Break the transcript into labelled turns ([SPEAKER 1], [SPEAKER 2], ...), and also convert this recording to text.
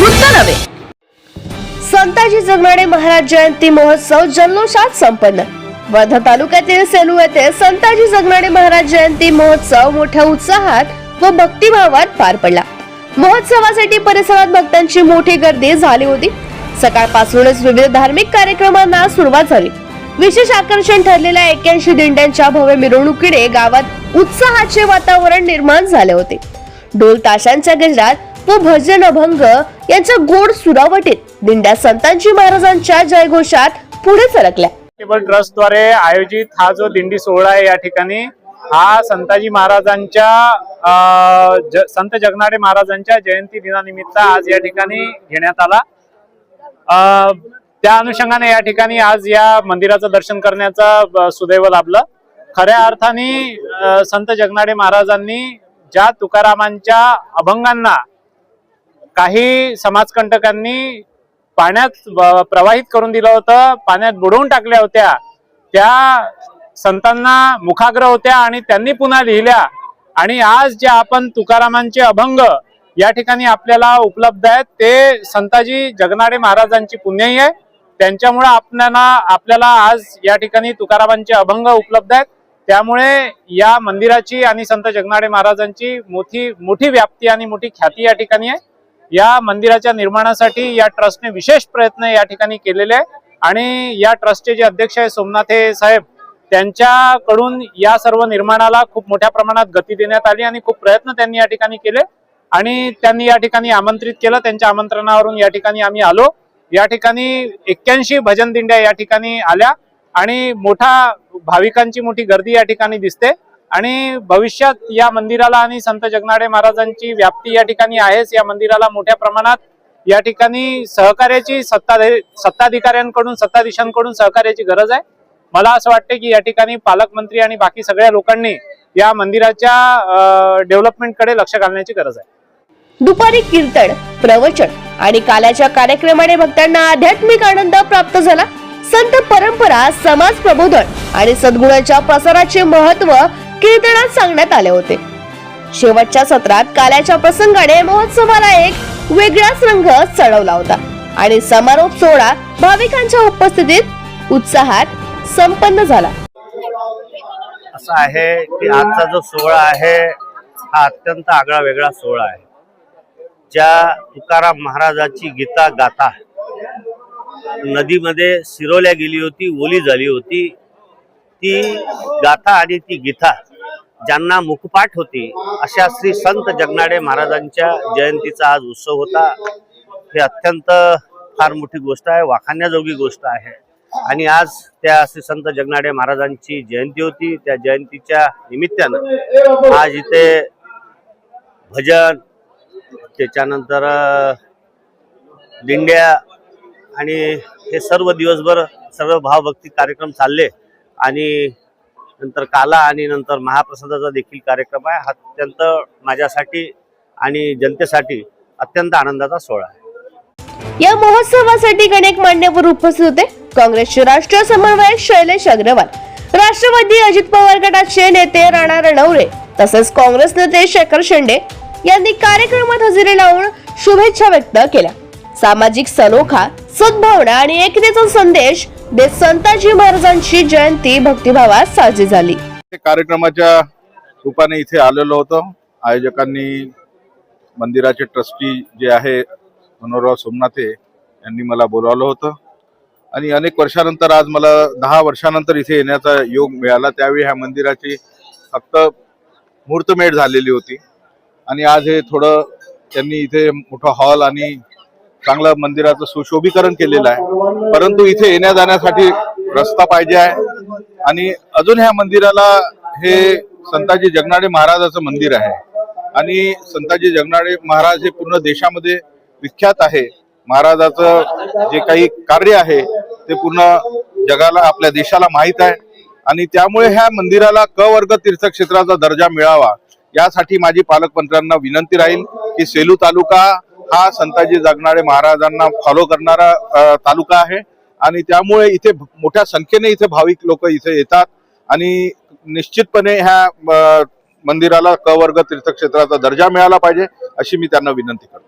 [SPEAKER 1] वृत्त नव्हे। संताजी जगनाडे महाराज जयंती महोत्सव जल्लोषात संपन्न। वर्धा तालुक्यातील सेलू येथे संताजी जगनाडे महाराज जयंती महोत्सव मोठ्या उत्साहात व भक्तिभावात पार पडला। महोत्सवासाठी परिसरात भक्तांची मोठी गर्दी झाली होती। सकाळपासूनच विविध धार्मिक कार्यक्रमांना सुरुवात झाली। विशेष आकर्षण ठरलेल्या 81 दिंड्यांच्या भव्य मिरवणुकीने गावात उत्साहाचे वातावरण निर्माण झाले होते। ढोल ताशांच्या गजरात व भजन अभंग यांच्या गोड सुरावटीत दिंड्या संताजी महाराजांच्या जयघोषात पुढे सरकल्या।
[SPEAKER 2] चॅरिटेबल ट्रस्ट द्वारे आयोजित हा जो दिंडी सोहळा आहे या ठिकाणी हा संताजी महाराजांच्या संत जगनाडे महाराजांच्या जयंती दिनानिमित्त आज या ठिकाणी घेण्यात आला। त्या अनुषंगाने या ठिकाणी आज या मंदिराचं दर्शन करण्याचा सुदैव लाभलं। खऱ्या अर्थाने संत जगनाडे महाराजांनी ज्या तुकारामांच्या अभंगांना काही समाजकंटकांनी पाण्यात प्रवाहित करून दिलं होतं, पाण्यात बुडवून टाकल्या होत्या, त्या संतांना मुखाग्र होत्या आणि त्यांनी पुन्हा लिहिल्या। आणि आज जे आपण तुकारामांचे अभंग या ठिकाणी आपल्याला उपलब्ध आहेत ते संताजी जगनाडे महाराजांची पुण्याई आहे। त्यांच्यामुळे आपल्याला आज या ठिकाणी तुकारामांचे अभंग उपलब्ध आहेत। त्यामुळे या मंदिराची आणि संत जगनाडे महाराजांची मोठी व्याप्ती आणि मोठी ख्याती या ठिकाणी आहे। या मंदिराच्या निर्माणासाठी या ट्रस्टने विशेष प्रयत्न या ठिकाणी केलेले आहे आणि या ट्रस्टचे जे अध्यक्ष आहे सोमनाथे साहेब त्यांच्याकडून या सर्व निर्माणाला खूप मोठ्या प्रमाणात गती देण्यात आली आणि खूप प्रयत्न त्यांनी या ठिकाणी केले आणि त्यांनी या ठिकाणी आमंत्रित केलं। त्यांच्या आमंत्रणावरून या ठिकाणी आम्ही आलो। या ठिकाणी 81 भजन दिंड्या या ठिकाणी आल्या आणि भाविकांची मोठी गर्दी या ठिकाणी दिसते आणि भविष्यात या मंदिराला आणि संत जगनाडे महाराजांची व्याप्ती या ठिकाणी आहेच। या मंदिराला मोठ्या प्रमाणात या ठिकाणी सहकार्याची सत्ताधिकाऱ्यांकडून सत्ताधीशांकडून सहकार्याची गरज आहे। मला असं वाटतं की या ठिकाणी पालकमंत्री आणि बाकी सगळ्या लोकांनी या मंदिराच्या डेव्हलपमेंटकडे लक्ष घालण्याची गरज आहे।
[SPEAKER 1] दुपारी कीर्तन, प्रवचन आणि काल्याच्या कार्यक्रमाने भक्तांना आध्यात्मिक आनंद प्राप्त झाला। संत परंपरा, समाज प्रबोधन आणि सद्गुणांच्या प्रसाराचे महत्त्व कीर्तनात सांगण्यात आले होते। शेवटच्या सत्रात काल्याच्या प्रसंगाने महोत्सवाला एक वेगळाच रंग चढवला होता आणि समारोप सोहळा भाविकांच्या उपस्थितीत उत्साहात संपन्न झाला।
[SPEAKER 3] असं आहे की आजचा जो सोहळा आहे हा अत्यंत आगळा वेगळा सोहळा आहे। ज्या तुकाराम महाराजाची गीता गाथा नदीमध्ये सिरोल्या गेली होती, ओली झाली होती, ती गाथा आणि ती गीता ज्यांना मुखपाठ होती अशा श्री संत जगनाडे महाराजांच्या जयंतीचा आज उत्सव होता। हे अत्यंत फार मोठी गोष्ट आहे, वाखाणण्याजोगी गोष्ट आहे। आणि आज त्या श्री संत जगनाडे महाराजांची जयंती होती। त्या जयंतीच्या निमित्तानं आज इथे भजन, त्याच्यानंतर दिंड्या आणि हे सर्व दिवसभर सर्व भावभक्ती कार्यक्रम चालले आणि नंतर काला आणि नंतर महाप्रसादाचा देखील कार्यक्रम आहे। हा अत्यंत माझ्यासाठी आणि जनतेसाठी अत्यंत आनंदाचा सोहळा आहे।
[SPEAKER 1] या महोत्सवासाठी अनेक मान्यवर उपस्थित होते। काँग्रेसचे राष्ट्रीय समन्वयक शैलेश अग्रवाल, राष्ट्रवादी अजित पवार गटाचे नेते राणा रणवरे तसेच काँग्रेस नेते शेखर शेंडे यांनी कार्यक्रमात हजेरी लावून शुभेच्छा व्यक्त केल्या। सामाजिक सलोखा, सद्भावना आणि एकतेचा संदेश देत संताजी महाराजांची जयंती भक्तिभावात साजरी झाली।
[SPEAKER 4] कार्यक्रमाच्या रूपाने इथे आलेलो होतो। आयोजकांनी मंदिराचे ट्रस्टी जे आहे मनोहरराव सोमनाथे यांनी मला बोलावलं होतं आणि अनेक वर्षानंतर आज मला 10 वर्षानंतर इथे येण्याचा योग मिळाला। त्यावेळी ह्या मंदिराची फक्त मुहूर्तमेढ झालेली होती आणि आज हे थोडं त्यांनी इथे मोठा हॉल आणि चांगलं मंदिराचं सुशोभीकरण केलेलं आहे। परंतु इथे येण्या जाण्यासाठी रस्ता पाहिजे आहे आणि अजून ह्या मंदिराला हे संताजी जगनाडे महाराजाचं मंदिर आहे आणि संताजी जगनाडे महाराज हे पूर्ण देशामध्ये विख्यात आहे। महाराजाचं जे काही कार्य आहे ते पूर्ण जगाला, आपल्या देशाला माहीत आहे आणि त्यामुळे ह्या मंदिराला क वर्ग तीर्थक्षेत्राचा दर्जा मिळावा यासाठी माझी पालकमंत्र्यांना विनंती राहील की सेलू तालुका हा संताजी जगनाडे महाराजांना फॉलो करणारा तालुका आहे आणि त्यामुळे इथे मोठ्या संख्येने इथे भाविक लोक इथे येतात आणि निश्चितपणे ह्या मंदिराला क वर्ग तीर्थक्षेत्राचा दर्जा मिळाला पाहिजे अशी मी त्यांना विनंती करतो।